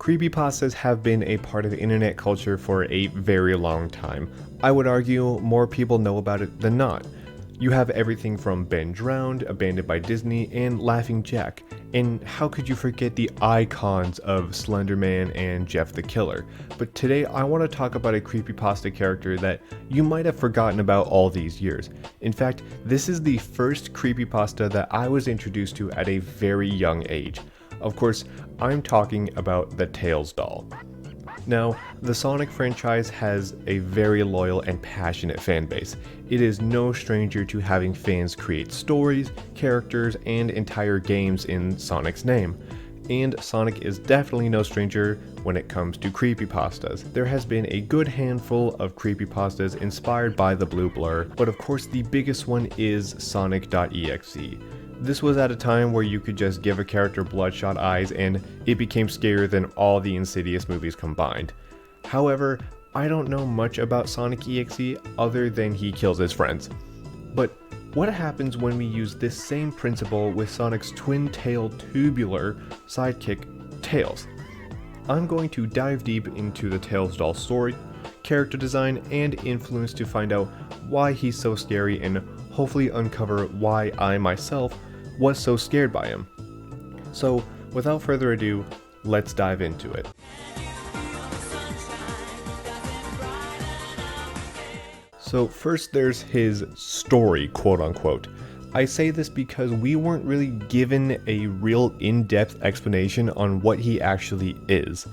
Creepypastas have been a part of internet culture for a very long time. I would argue more people know about it than not. You have everything from Ben Drowned, Abandoned by Disney, and Laughing Jack. And how could you forget the icons of Slender Man and Jeff the Killer? But today I want to talk about a creepypasta character that you might have forgotten about all these years. In fact, this is the first creepypasta that I was introduced to at a very young age. Of course, I'm talking about the Tails doll. Now, the Sonic franchise has a very loyal and passionate fan base. It is no stranger to having fans create stories, characters, and entire games in Sonic's name. And Sonic is definitely no stranger when it comes to creepypastas. There has been a good handful of creepypastas inspired by the Blue Blur, but of course the biggest one is Sonic.exe. This was at a time where you could just give a character bloodshot eyes and it became scarier than all the Insidious movies combined. However, I don't know much about Sonic EXE other than he kills his friends. But what happens when we use this same principle with Sonic's twin-tailed tubular sidekick, Tails? I'm going to dive deep into the Tails doll story, character design, and influence to find out why he's so scary and hopefully uncover why I myself was so scared by him. So, without further ado, let's dive into it. So first there's his story, quote unquote. I say this because we weren't really given a real in-depth explanation on what he actually is.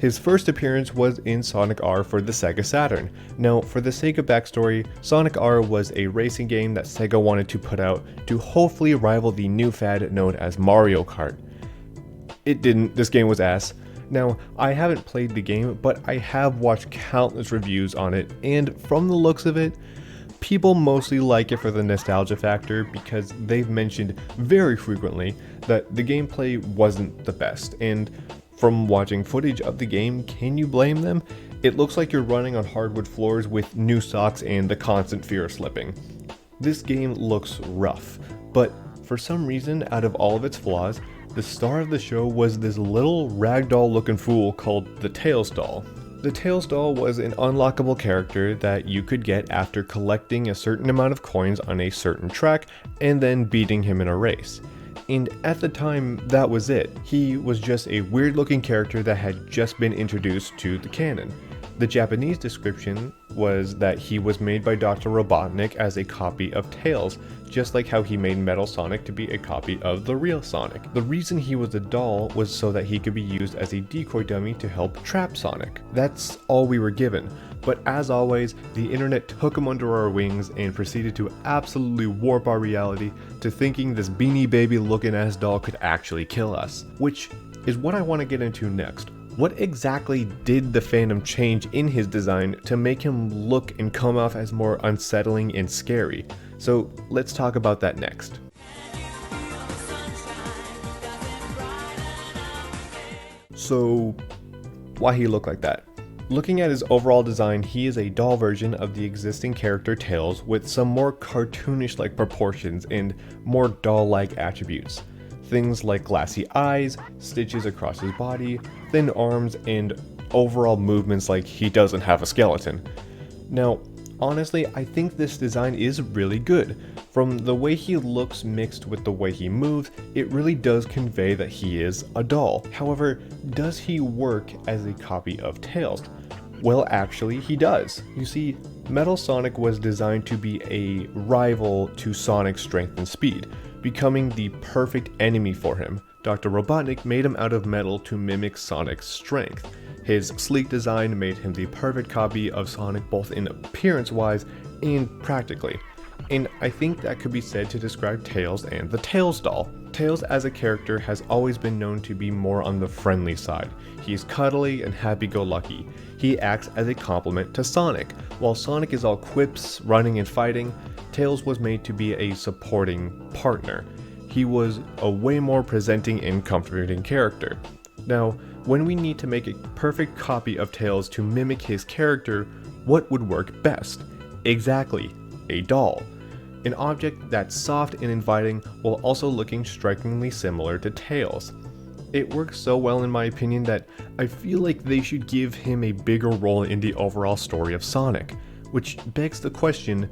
His first appearance was in Sonic R for the Sega Saturn. Now, for the sake of backstory, Sonic R was a racing game that Sega wanted to put out to hopefully rival the new fad known as Mario Kart. It didn't, this game was ass. Now, I haven't played the game, but I have watched countless reviews on it, and from the looks of it, people mostly like it for the nostalgia factor because they've mentioned very frequently that the gameplay wasn't the best, and from watching footage of the game, can you blame them? It looks like you're running on hardwood floors with new socks and the constant fear of slipping. This game looks rough, but for some reason, out of all of its flaws, the star of the show was this little ragdoll looking fool called the Tails doll. The Tails doll was an unlockable character that you could get after collecting a certain amount of coins on a certain track and then beating him in a race. And at the time, that was it. He was just a weird looking character that had just been introduced to the canon. The Japanese description was that he was made by Dr. Robotnik as a copy of Tails, just like how he made Metal Sonic to be a copy of the real Sonic. The reason he was a doll was so that he could be used as a decoy dummy to help trap Sonic. That's all we were given. But as always, the internet took him under our wings and proceeded to absolutely warp our reality to thinking this Beanie Baby looking ass doll could actually kill us. Which is what I want to get into next. What exactly did the fandom change in his design to make him look and come off as more unsettling and scary? So let's talk about that next. So, why he looked like that? Looking at his overall design, he is a doll version of the existing character Tails with some more cartoonish-like proportions and more doll-like attributes. Things like glassy eyes, stitches across his body, thin arms, and overall movements like he doesn't have a skeleton. Now, honestly, I think this design is really good. From the way he looks mixed with the way he moves, it really does convey that he is a doll. However, does he work as a copy of Tails? Well, actually, he does. You see, Metal Sonic was designed to be a rival to Sonic's strength and speed, becoming the perfect enemy for him. Dr. Robotnik made him out of metal to mimic Sonic's strength. His sleek design made him the perfect copy of Sonic both in appearance-wise and practically. And I think that could be said to describe Tails and the Tails doll. Tails as a character has always been known to be more on the friendly side. He's cuddly and happy-go-lucky. He acts as a complement to Sonic. While Sonic is all quips, running and fighting, Tails was made to be a supporting partner. He was a way more presenting and comforting character. Now, when we need to make a perfect copy of Tails to mimic his character, what would work best? Exactly, a doll. An object that's soft and inviting while also looking strikingly similar to Tails. It works so well in my opinion that I feel like they should give him a bigger role in the overall story of Sonic, which begs the question,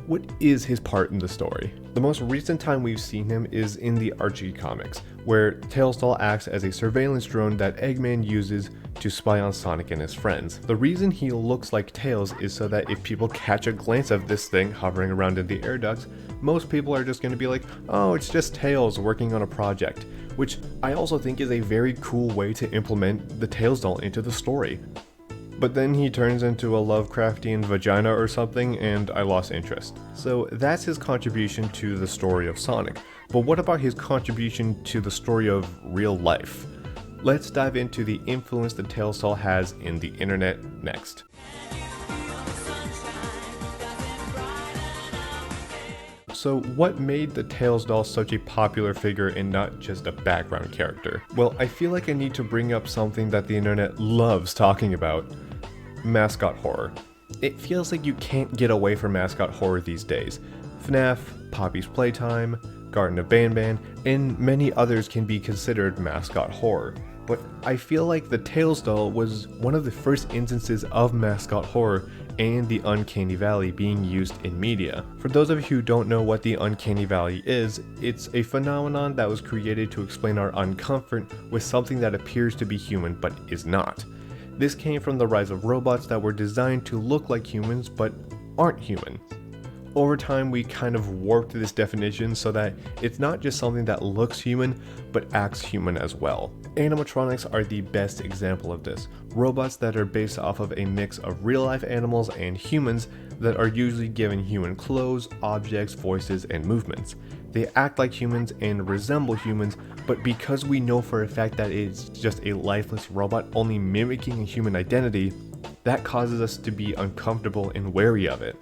what is his part in the story? The most recent time we've seen him is in the Archie comics, where Tails doll acts as a surveillance drone that Eggman uses to spy on Sonic and his friends. The reason he looks like Tails is so that if people catch a glance of this thing hovering around in the air ducts, most people are just going to be like, oh, it's just Tails working on a project, which I also think is a very cool way to implement the Tails doll into the story. But then he turns into a Lovecraftian vagina or something, and I lost interest. So that's his contribution to the story of Sonic. But what about his contribution to the story of real life? Let's dive into the influence the Tails doll has in the internet next. So what made the Tails doll such a popular figure and not just a background character? Well, I feel like I need to bring up something that the internet loves talking about: mascot horror. It feels like you can't get away from mascot horror these days. FNAF, Poppy's Playtime, Garten of Banban, and many others can be considered mascot horror. But I feel like the Tails doll was one of the first instances of mascot horror and the Uncanny Valley being used in media. For those of you who don't know what the Uncanny Valley is, it's a phenomenon that was created to explain our uncomfort with something that appears to be human but is not. This came from the rise of robots that were designed to look like humans but aren't human. Over time, we kind of warped this definition so that it's not just something that looks human, but acts human as well. Animatronics are the best example of this. Robots that are based off of a mix of real-life animals and humans that are usually given human clothes, objects, voices, and movements. They act like humans and resemble humans, but because we know for a fact that it's just a lifeless robot only mimicking a human identity, that causes us to be uncomfortable and wary of it.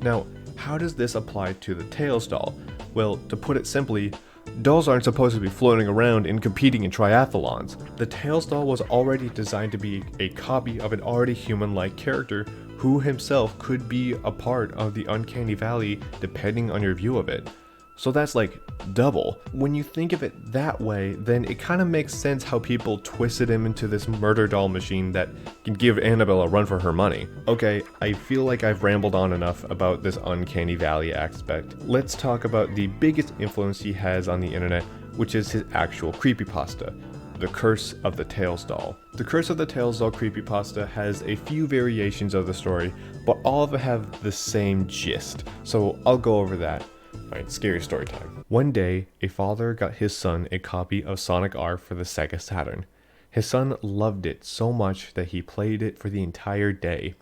Now, how does this apply to the Tails doll? Well, to put it simply, dolls aren't supposed to be floating around and competing in triathlons. The Tails doll was already designed to be a copy of an already human-like character who himself could be a part of the Uncanny Valley depending on your view of it. So that's like double. When you think of it that way, then it kind of makes sense how people twisted him into this murder doll machine that can give Annabelle a run for her money. Okay, I feel like I've rambled on enough about this Uncanny Valley aspect. Let's talk about the biggest influence he has on the internet, which is his actual creepypasta: The Curse of the Tails Doll. The Curse of the Tails Doll creepypasta has a few variations of the story, but all of them have the same gist, so I'll go over that. Alright, scary story time. One day, a father got his son a copy of Sonic R for the Sega Saturn. His son loved it so much that he played it for the entire day.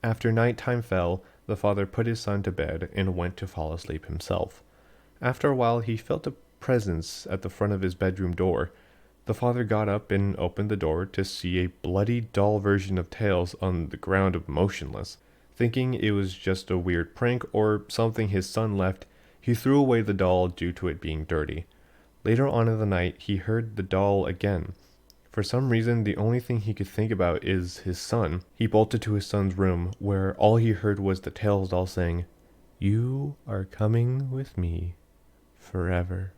After nighttime fell, the father put his son to bed and went to fall asleep himself. After a while, he felt a presence at the front of his bedroom door. The father got up and opened the door to see a bloody doll version of Tails on the ground motionless. Thinking it was just a weird prank or something his son left, he threw away the doll due to it being dirty. Later on in the night, he heard the doll again. For some reason, the only thing he could think about is his son. He bolted to his son's room, where all he heard was the Tails doll saying, "You are coming with me forever."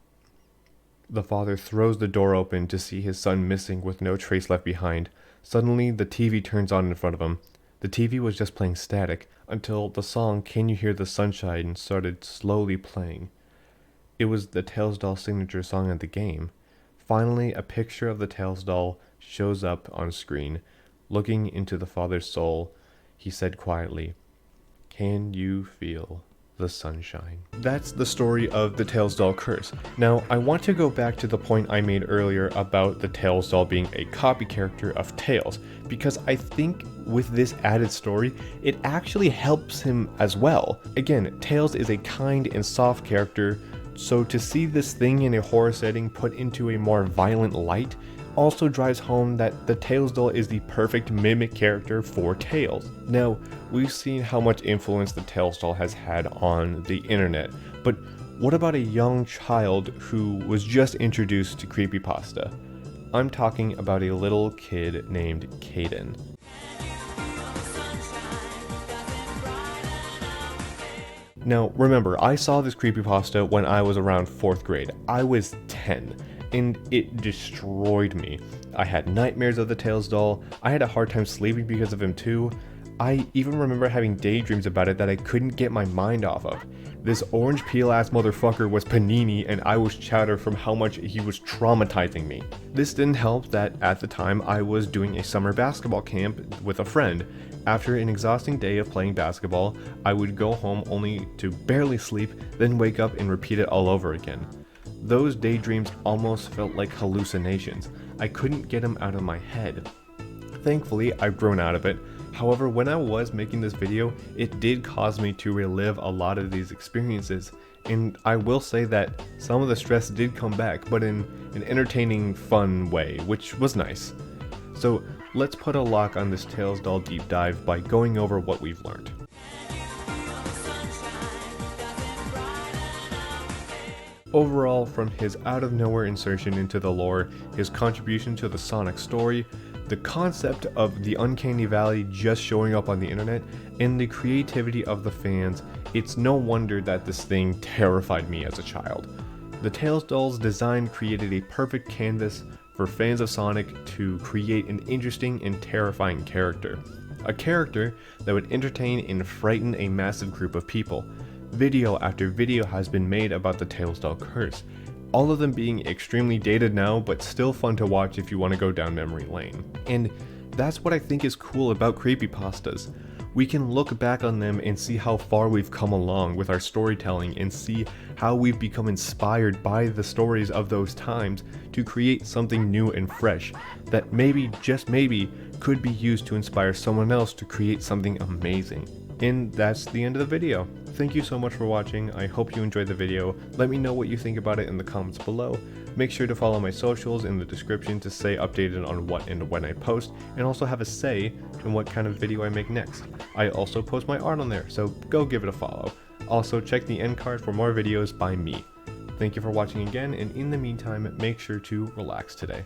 The father throws the door open to see his son missing with no trace left behind. Suddenly, the TV turns on in front of him. The TV was just playing static until the song "Can You Hear the Sunshine" started slowly playing. It was the Tails doll signature song of the game. Finally, a picture of the Tails doll shows up on screen. Looking into the father's soul, he said quietly, "Can you feel the sunshine?" That's the story of the Tails doll curse. Now, I want to go back to the point I made earlier about the Tails doll being a copy character of Tails, because I think with this added story, it actually helps him as well. Again, Tails is a kind and soft character, so to see this thing in a horror setting put into a more violent light also drives home that the Tails doll is the perfect mimic character for Tails. Now, we've seen how much influence the Tails doll has had on the internet, but what about a young child who was just introduced to creepypasta? I'm talking about a little kid named Caden. Now, remember, I saw this creepypasta when I was around 4th grade. I was 10. and it destroyed me. I had nightmares of the Tails doll, I had a hard time sleeping because of him too. I even remember having daydreams about it that I couldn't get my mind off of. This orange peel ass motherfucker was Panini and I was Chowder from how much he was traumatizing me. This didn't help that at the time I was doing a summer basketball camp with a friend. After an exhausting day of playing basketball, I would go home only to barely sleep, then wake up and repeat it all over again. Those daydreams almost felt like hallucinations. I couldn't get them out of my head. Thankfully, I've grown out of it. However, when I was making this video, it did cause me to relive a lot of these experiences, and I will say that some of the stress did come back, but in an entertaining, fun way, which was nice. So let's put a lock on this Tails doll deep dive by going over what we've learned. Overall, from his out-of-nowhere insertion into the lore, his contribution to the Sonic story, the concept of the Uncanny Valley just showing up on the internet, and the creativity of the fans, it's no wonder that this thing terrified me as a child. The Tails doll's design created a perfect canvas for fans of Sonic to create an interesting and terrifying character. A character that would entertain and frighten a massive group of people. Video after video has been made about the Tails doll curse, all of them being extremely dated now, but still fun to watch if you want to go down memory lane. And that's what I think is cool about creepypastas. We can look back on them and see how far we've come along with our storytelling and see how we've become inspired by the stories of those times to create something new and fresh that maybe, just maybe, could be used to inspire someone else to create something amazing. And that's the end of the video. Thank you so much for watching. I hope you enjoyed the video. Let me know what you think about it in the comments below. Make sure to follow my socials in the description to stay updated on what and when I post, and also have a say in what kind of video I make next. I also post my art on there, so go give it a follow. Also check the end card for more videos by me. Thank you for watching again, and in the meantime, make sure to relax today.